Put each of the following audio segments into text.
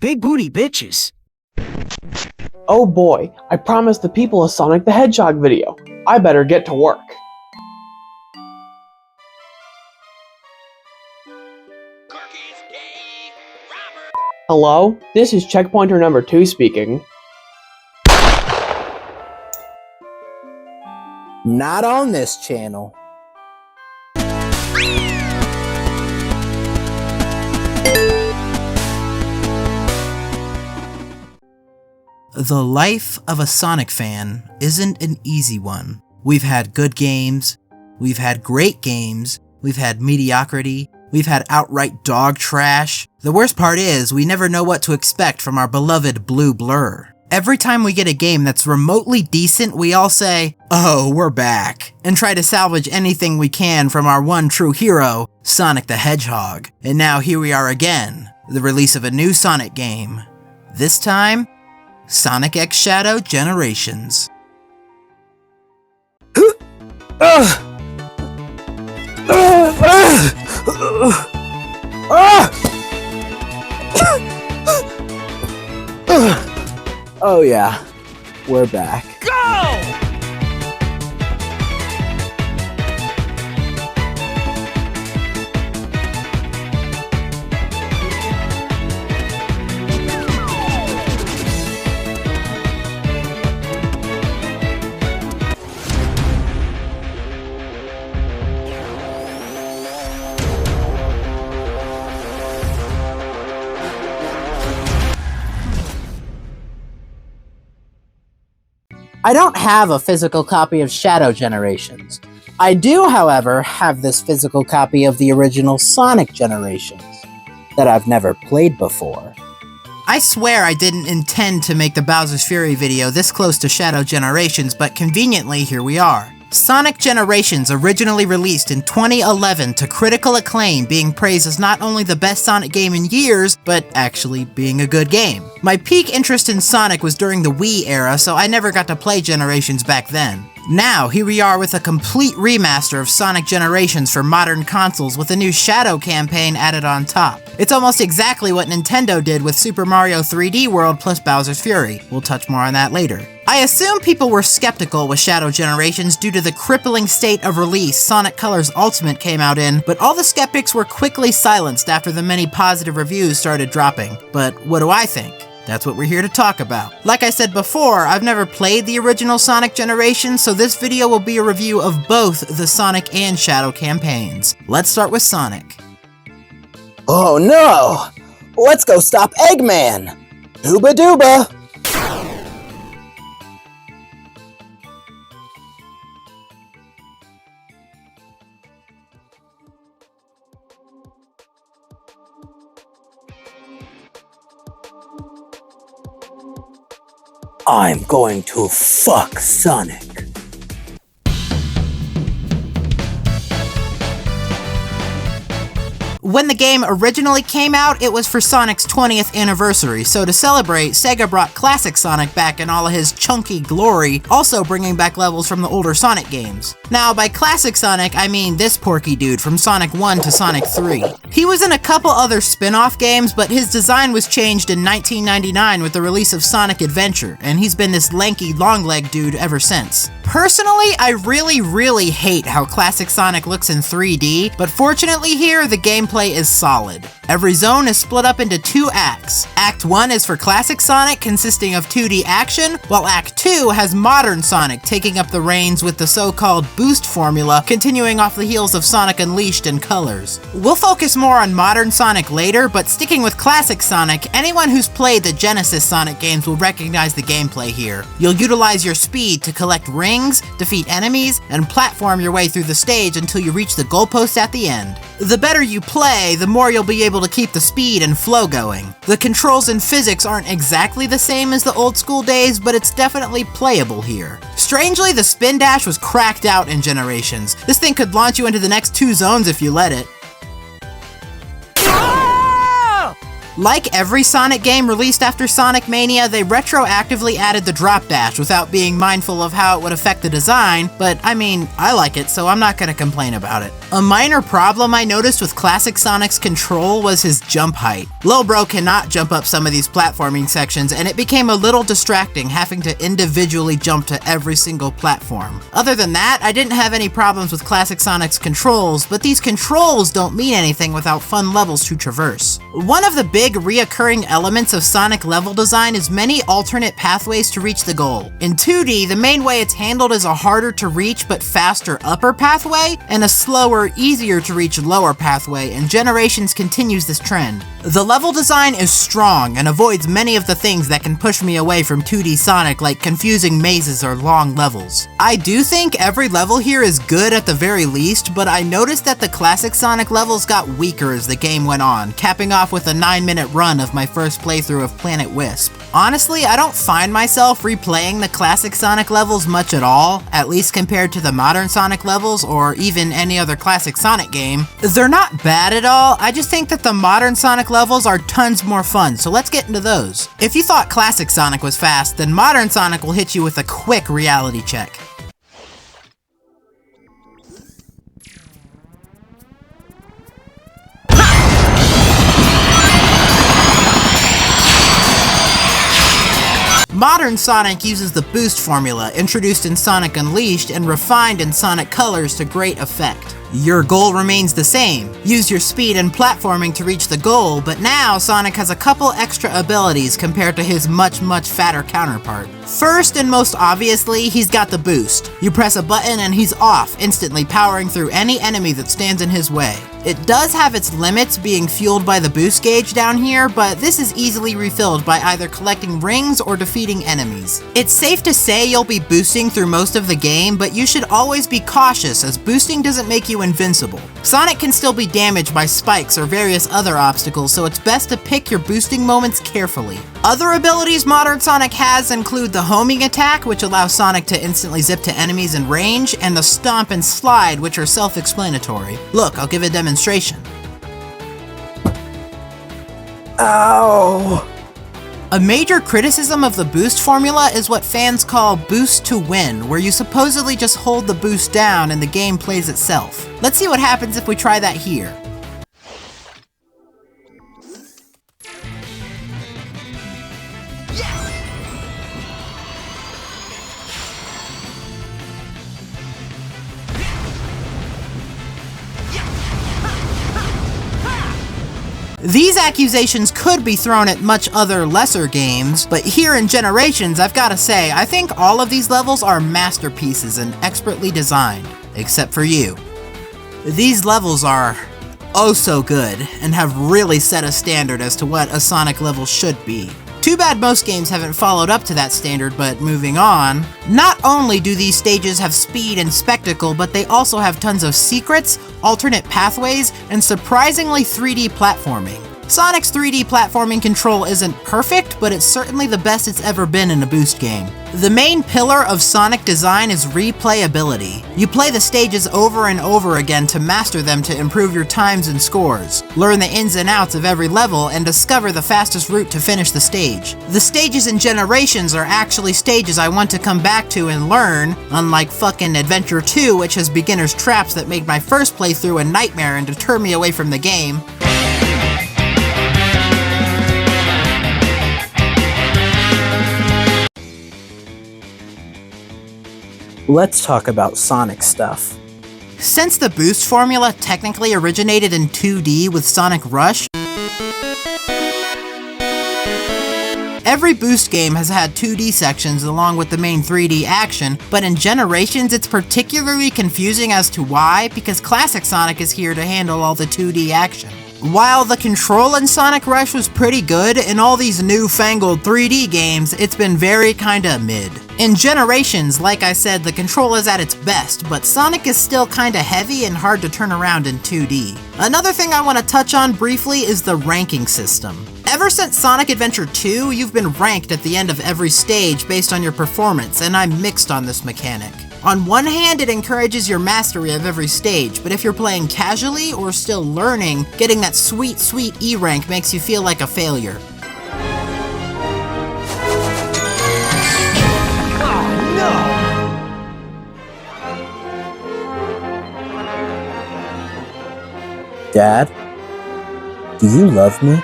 big booty bitches. Oh boy, I promised the people a Sonic the Hedgehog video. I better get to work. Hello, this is checkpointer number 2 speaking. Not on this channel. The life of a Sonic fan isn't an easy one. We've had good games, we've had great games, we've had mediocrity, we've had outright dog trash. The worst part is, we never know what to expect from our beloved Blue Blur. Every time we get a game that's remotely decent, we all say, "Oh, we're back," and try to salvage anything we can from our one true hero, Sonic the Hedgehog. And now here we are again, the release of a new Sonic game. This time, Sonic X Shadow Generations. Oh yeah, we're back. I don't have a physical copy of Shadow Generations. I do, however, have this physical copy of the original Sonic Generations that I've never played before. I swear I didn't intend to make the Bowser's Fury video this close to Shadow Generations, but conveniently here we are. Sonic Generations originally released in 2011 to critical acclaim, being praised as not only the best Sonic game in years, but actually being a good game. My peak interest in Sonic was during the Wii era, so I never got to play Generations back then. Now, here we are with a complete remaster of Sonic Generations for modern consoles with a new Shadow campaign added on top. It's almost exactly what Nintendo did with Super Mario 3D World plus Bowser's Fury. We'll touch more on that later. I assume people were skeptical with Shadow Generations due to the crippling state of release Sonic Colors Ultimate came out in, but all the skeptics were quickly silenced after the many positive reviews started dropping. But what do I think? That's what we're here to talk about. Like I said before, I've never played the original Sonic Generations, so this video will be a review of both the Sonic and Shadow campaigns. Let's start with Sonic. Oh no! Let's go stop Eggman! Dooba dooba! I'm going to fuck Sonic. When the game originally came out, it was for Sonic's 20th anniversary, so to celebrate, Sega brought classic Sonic back in all of his chunky glory, also bringing back levels from the older Sonic games. Now, by classic Sonic, I mean this porky dude from Sonic 1 to Sonic 3. He was in a couple other spin-off games, but his design was changed in 1999 with the release of Sonic Adventure, and he's been this lanky, long-legged dude ever since. Personally, I really hate how classic Sonic looks in 3D, but fortunately here, the gameplay is solid. Every zone is split up into 2 acts. Act 1 is for classic Sonic, consisting of 2D action, while Act 2 has modern Sonic taking up the reins with the so-called boost formula, continuing off the heels of Sonic Unleashed and Colors. We'll focus more on modern Sonic later, but sticking with classic Sonic, anyone who's played the Genesis Sonic games will recognize the gameplay here. You'll utilize your speed to collect rings, defeat enemies, and platform your way through the stage until you reach the goalpost at the end. The better you play, the more you'll be able to keep the speed and flow going. The controls and physics aren't exactly the same as the old school days, but it's definitely playable here. Strangely, the spin dash was cracked out in Generations. This thing could launch you into the next 2 zones if you let it. Like every Sonic game released after Sonic Mania, they retroactively added the drop dash without being mindful of how it would affect the design, but I mean, I like it, so I'm not gonna complain about it. A minor problem I noticed with classic Sonic's control was his jump height. Lil Bro cannot jump up some of these platforming sections, and it became a little distracting having to individually jump to every single platform. Other than that, I didn't have any problems with classic Sonic's controls, but these controls don't mean anything without fun levels to traverse. One of the big reoccurring elements of Sonic level design is many alternate pathways to reach the goal. In 2D, the main way it's handled is a harder to reach but faster upper pathway, and a slower, easier to reach lower pathway, and Generations continues this trend. The level design is strong and avoids many of the things that can push me away from 2D Sonic, like confusing mazes or long levels. I do think every level here is good at the very least, but I noticed that the classic Sonic levels got weaker as the game went on, capping off with a 9-minute run of my first playthrough of Planet Wisp. Honestly, I don't find myself replaying the classic Sonic levels much at all, at least compared to the modern Sonic levels or even any other classic Sonic game. They're not bad at all, I just think that the modern Sonic levels are tons more fun, so let's get into those. If you thought classic Sonic was fast, then modern Sonic will hit you with a quick reality check. Modern Sonic uses the boost formula introduced in Sonic Unleashed and refined in Sonic Colors to great effect. Your goal remains the same. Use your speed and platforming to reach the goal, but now Sonic has a couple extra abilities compared to his much fatter counterpart. First and most obviously, he's got the boost. You press a button and he's off, instantly powering through any enemy that stands in his way. It does have its limits being fueled by the boost gauge down here, but this is easily refilled by either collecting rings or defeating enemies. It's safe to say you'll be boosting through most of the game, but you should always be cautious as boosting doesn't make you invincible. Sonic can still be damaged by spikes or various other obstacles, so it's best to pick your boosting moments carefully. Other abilities modern Sonic has include the homing attack, which allows Sonic to instantly zip to enemies in range, and the stomp and slide, which are self-explanatory. Look, I'll give a demonstration. Ow! A major criticism of the boost formula is what fans call boost to win, where you supposedly just hold the boost down and the game plays itself. Let's see what happens if we try that here. These accusations could be thrown at much other lesser games, but here in Generations, I've gotta say, I think all of these levels are masterpieces and expertly designed, except for you. These levels are oh so good, and have really set a standard as to what a Sonic level should be. Too bad most games haven't followed up to that standard, but moving on. Not only do these stages have speed and spectacle, but they also have tons of secrets, alternate pathways, and surprisingly 3D platforming. Sonic's 3D platforming control isn't perfect, but it's certainly the best it's ever been in a boost game. The main pillar of Sonic design is replayability. You play the stages over and over again to master them to improve your times and scores, learn the ins and outs of every level, and discover the fastest route to finish the stage. The stages in Generations are actually stages I want to come back to and learn, unlike fucking Adventure 2, which has beginner's traps that made my first playthrough a nightmare and deter me away from the game. Let's talk about Sonic stuff. Since the boost formula technically originated in 2D with Sonic Rush, every boost game has had 2D sections along with the main 3D action, but in Generations it's particularly confusing as to why, because classic Sonic is here to handle all the 2D action. While the control in Sonic Rush was pretty good, in all these newfangled 3D games, it's been very kinda mid. In Generations, like I said, the control is at its best, but Sonic is still kinda heavy and hard to turn around in 2D. Another thing I want to touch on briefly is the ranking system. Ever since Sonic Adventure 2, you've been ranked at the end of every stage based on your performance, and I'm mixed on this mechanic. On one hand, it encourages your mastery of every stage, but if you're playing casually or still learning, getting that sweet E rank makes you feel like a failure. Dad, do you love me?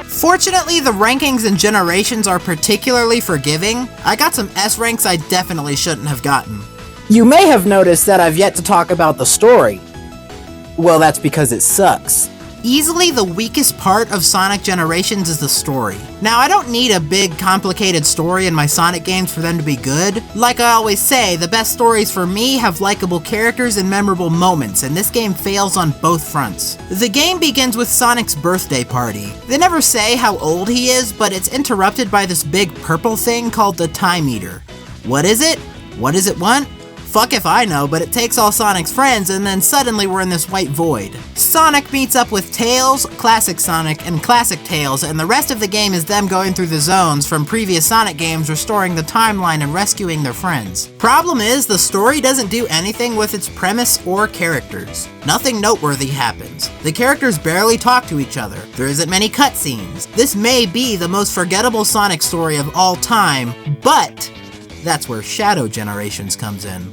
Fortunately, the rankings and generations are particularly forgiving. I got some S ranks I definitely shouldn't have gotten. You may have noticed that I've yet to talk about the story. Well, that's because it sucks. Easily the weakest part of Sonic Generations is the story. Now, I don't need a big, complicated story in my Sonic games for them to be good. Like I always say, the best stories for me have likable characters and memorable moments, and this game fails on both fronts. The game begins with Sonic's birthday party. They never say how old he is, but it's interrupted by this big purple thing called the Time Eater. What is it? What does it want? Fuck if I know, but it takes all Sonic's friends, and then suddenly we're in this white void. Sonic meets up with Tails, Classic Sonic, and Classic Tails, and the rest of the game is them going through the zones from previous Sonic games, restoring the timeline and rescuing their friends. Problem is, the story doesn't do anything with its premise or characters. Nothing noteworthy happens. The characters barely talk to each other. There isn't many cutscenes. This may be the most forgettable Sonic story of all time, but that's where Shadow Generations comes in.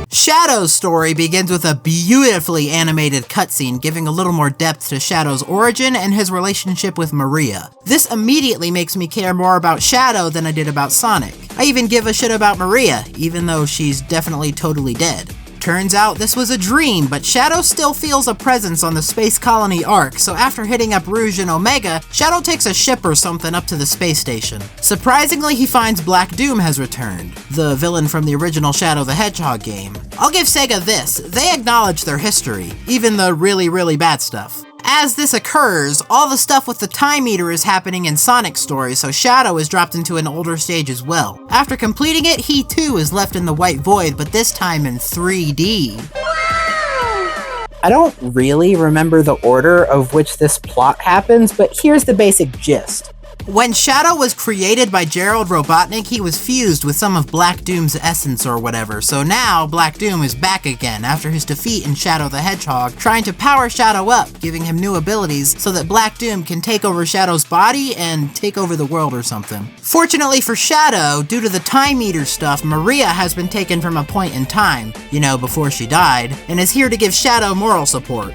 Shadow's story begins with a beautifully animated cutscene giving a little more depth to Shadow's origin and his relationship with Maria. This immediately makes me care more about Shadow than I did about Sonic. I even give a shit about Maria, even though she's definitely totally dead. Turns out this was a dream, but Shadow still feels a presence on the Space Colony Ark, so after hitting up Rouge and Omega, Shadow takes a ship or something up to the space station. Surprisingly, he finds Black Doom has returned, the villain from the original Shadow the Hedgehog game. I'll give Sega this, they acknowledge their history, even the really bad stuff. As this occurs, all the stuff with the Time Eater is happening in Sonic's story, so Shadow is dropped into an older stage as well. After completing it, he too is left in the white void, but this time in 3D. I don't really remember the order of which this plot happens, but here's the basic gist. When Shadow was created by Gerald Robotnik, he was fused with some of Black Doom's essence or whatever, so now Black Doom is back again after his defeat in Shadow the Hedgehog, trying to power Shadow up, giving him new abilities so that Black Doom can take over Shadow's body and take over the world or something. Fortunately for Shadow, due to the Time Eater stuff, Maria has been taken from a point in time, you know, before she died, and is here to give Shadow moral support.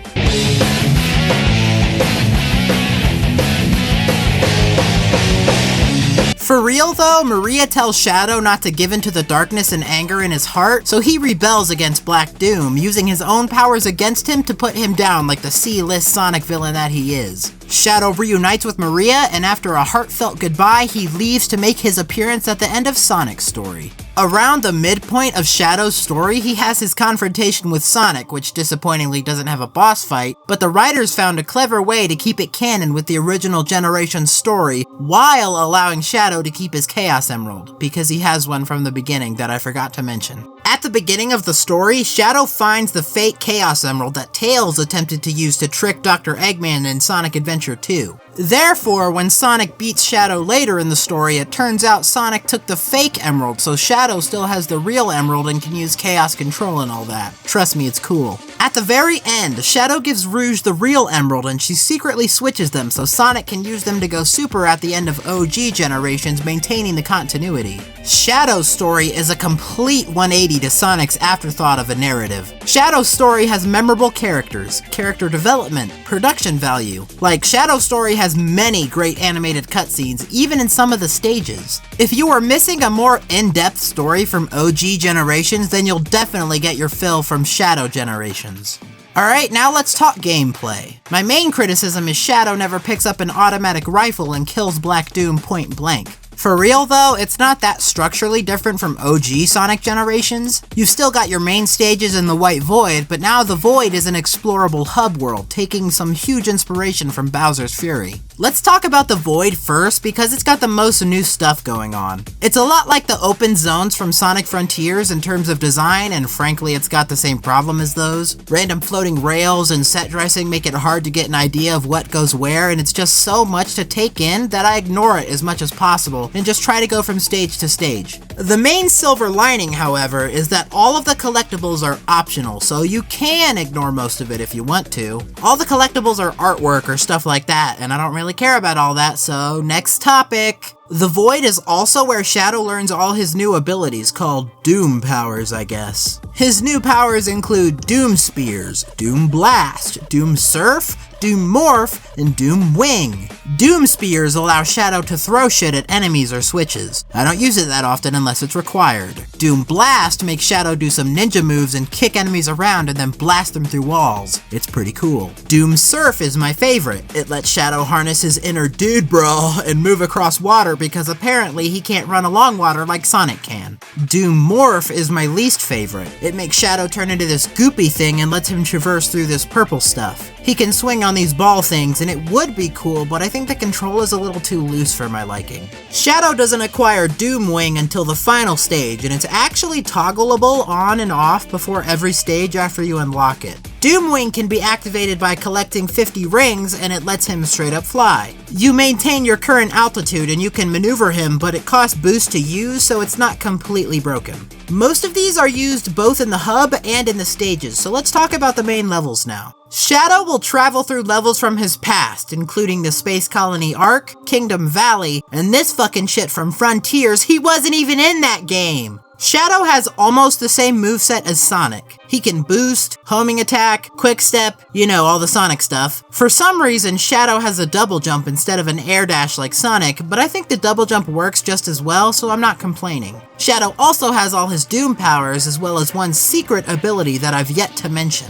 For real though, Maria tells Shadow not to give in to the darkness and anger in his heart, so he rebels against Black Doom, using his own powers against him to put him down like the C-list Sonic villain that he is. Shadow reunites with Maria, and after a heartfelt goodbye, he leaves to make his appearance at the end of Sonic's story. Around the midpoint of Shadow's story, he has his confrontation with Sonic, which disappointingly doesn't have a boss fight, but the writers found a clever way to keep it canon with the original Generations story, while allowing Shadow to keep his Chaos Emerald, because he has one from the beginning that I forgot to mention. At the beginning of the story, Shadow finds the fake Chaos Emerald that Tails attempted to use to trick Dr. Eggman in Sonic Adventure 2. Therefore, when Sonic beats Shadow later in the story, it turns out Sonic took the fake emerald, so Shadow still has the real emerald and can use Chaos Control and all that. Trust me, it's cool. At the very end, Shadow gives Rouge the real emerald and she secretly switches them so Sonic can use them to go super at the end of OG Generations, maintaining the continuity. Shadow's story is a complete 180 to Sonic's afterthought of a narrative. Shadow's story has memorable characters, character development, production value. Like, Shadow's story has many great animated cutscenes, even in some of the stages. If you are missing a more in-depth story from OG Generations, then you'll definitely get your fill from Shadow Generations. Alright, now let's talk gameplay. My main criticism is Shadow never picks up an automatic rifle and kills Black Doom point blank. For real though, it's not that structurally different from OG Sonic Generations. You've still got your main stages in the White Void, but now the Void is an explorable hub world, taking some huge inspiration from Bowser's Fury. Let's talk about the Void first because it's got the most new stuff going on. It's a lot like the open zones from Sonic Frontiers in terms of design, and frankly it's got the same problem as those. Random floating rails and set dressing make it hard to get an idea of what goes where, and it's just so much to take in that I ignore it as much as possible and just try to go from stage to stage. The main silver lining, however, is that all of the collectibles are optional, so you can ignore most of it if you want to. All the collectibles are artwork or stuff like that, and I don't really care about all that, so next topic. The Void is also where Shadow learns all his new abilities, called Doom powers, I guess. His new powers include Doom Spears, Doom Blast, Doom Surf, Doom Morph, and Doom Wing. Doom Spears allow Shadow to throw shit at enemies or switches. I don't use it that often unless it's required. Doom Blast makes Shadow do some ninja moves and kick enemies around and then blast them through walls. It's pretty cool. Doom Surf is my favorite. It lets Shadow harness his inner dude bro and move across water because apparently he can't run along water like Sonic can. Doom Morph is my least favorite. It makes Shadow turn into this goopy thing and lets him traverse through this purple stuff. He can swing on these ball things and it would be cool, but I think the control is a little too loose for my liking. Shadow doesn't acquire Doom Wing until the final stage, and it's actually toggleable on and off before every stage after you unlock it. Doom Wing can be activated by collecting 50 rings and it lets him straight up fly. You maintain your current altitude and you can maneuver him, but it costs boost to use, so it's not completely broken. Most of these are used both in the hub and in the stages, so let's talk about the main levels now. Shadow will travel through levels from his past, including the Space Colony Arc, Kingdom Valley, and this fucking shit from Frontiers. He wasn't even in that game! Shadow has almost the same moveset as Sonic. He can boost, homing attack, quick step, you know, all the Sonic stuff. For some reason, Shadow has a double jump instead of an air dash like Sonic, but I think the double jump works just as well, so I'm not complaining. Shadow also has all his Doom powers, as well as one secret ability that I've yet to mention.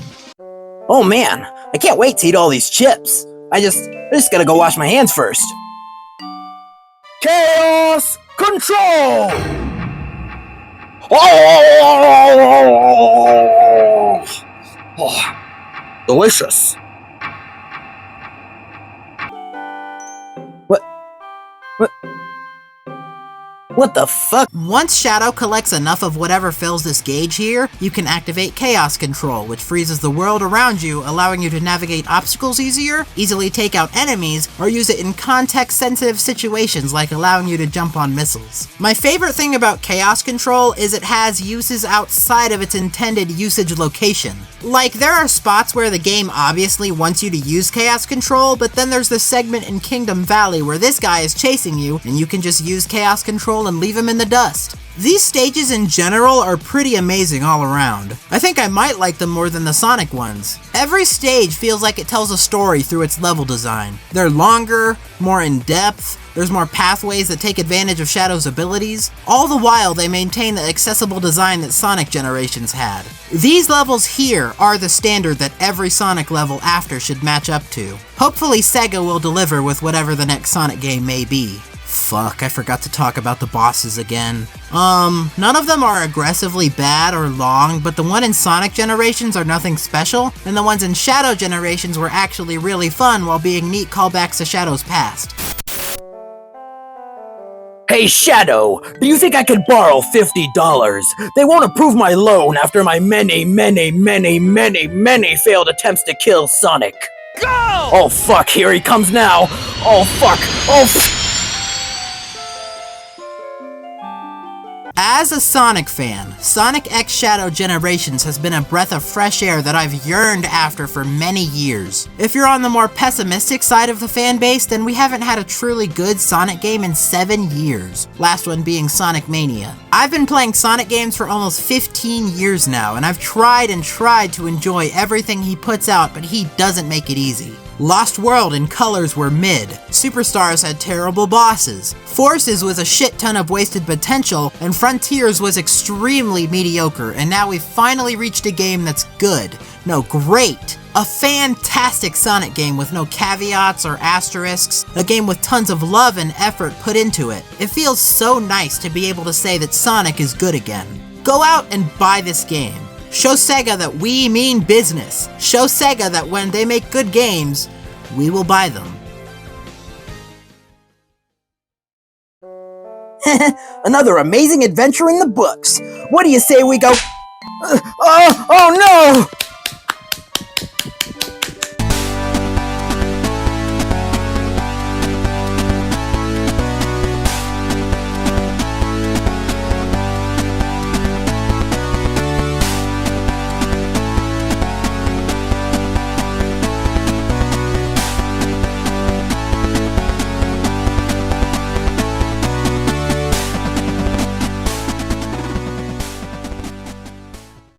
Oh man, I can't wait to eat all these chips. I just gotta go wash my hands first. Chaos Control! Oh, delicious. What the fuck? Once Shadow collects enough of whatever fills this gauge here, you can activate Chaos Control, which freezes the world around you, allowing you to navigate obstacles easier, easily take out enemies, or use it in context-sensitive situations like allowing you to jump on missiles. My favorite thing about Chaos Control is it has uses outside of its intended usage location. Like, there are spots where the game obviously wants you to use Chaos Control, but then there's the segment in Kingdom Valley where this guy is chasing you, and you can just use Chaos Control and leave him in the dust. These stages in general are pretty amazing all around. I think I might like them more than the Sonic ones. Every stage feels like it tells a story through its level design. They're longer, more in-depth, there's more pathways that take advantage of Shadow's abilities. All the while, they maintain the accessible design that Sonic Generations had. These levels here are the standard that every Sonic level after should match up to. Hopefully Sega will deliver with whatever the next Sonic game may be. Fuck, I forgot to talk about the bosses again. None of them are aggressively bad or long, but the one in Sonic Generations are nothing special, and the ones in Shadow Generations were actually really fun while being neat callbacks to Shadow's past. Hey Shadow, do you think I could borrow $50? They won't approve my loan after my many failed attempts to kill Sonic. Go! Oh fuck, here he comes now. Oh fuck, As a Sonic fan, Sonic X Shadow Generations has been a breath of fresh air that I've yearned after for many years. If you're on the more pessimistic side of the fan base, then we haven't had a truly good Sonic game in 7 years, last one being Sonic Mania. I've been playing Sonic games for almost 15 years now, and I've tried to enjoy everything he puts out, but he doesn't make it easy. Lost World and Colors were mid, Superstars had terrible bosses, Forces was a shit ton of wasted potential, and Frontiers was extremely mediocre, and now we've finally reached a game that's good. No, great. A fantastic Sonic game with no caveats or asterisks, a game with tons of love and effort put into it. It feels so nice to be able to say that Sonic is good again. Go out and buy this game. Show Sega that we mean business. Show Sega that when they make good games, we will buy them. Another amazing adventure in the books. What do you say we go... oh no!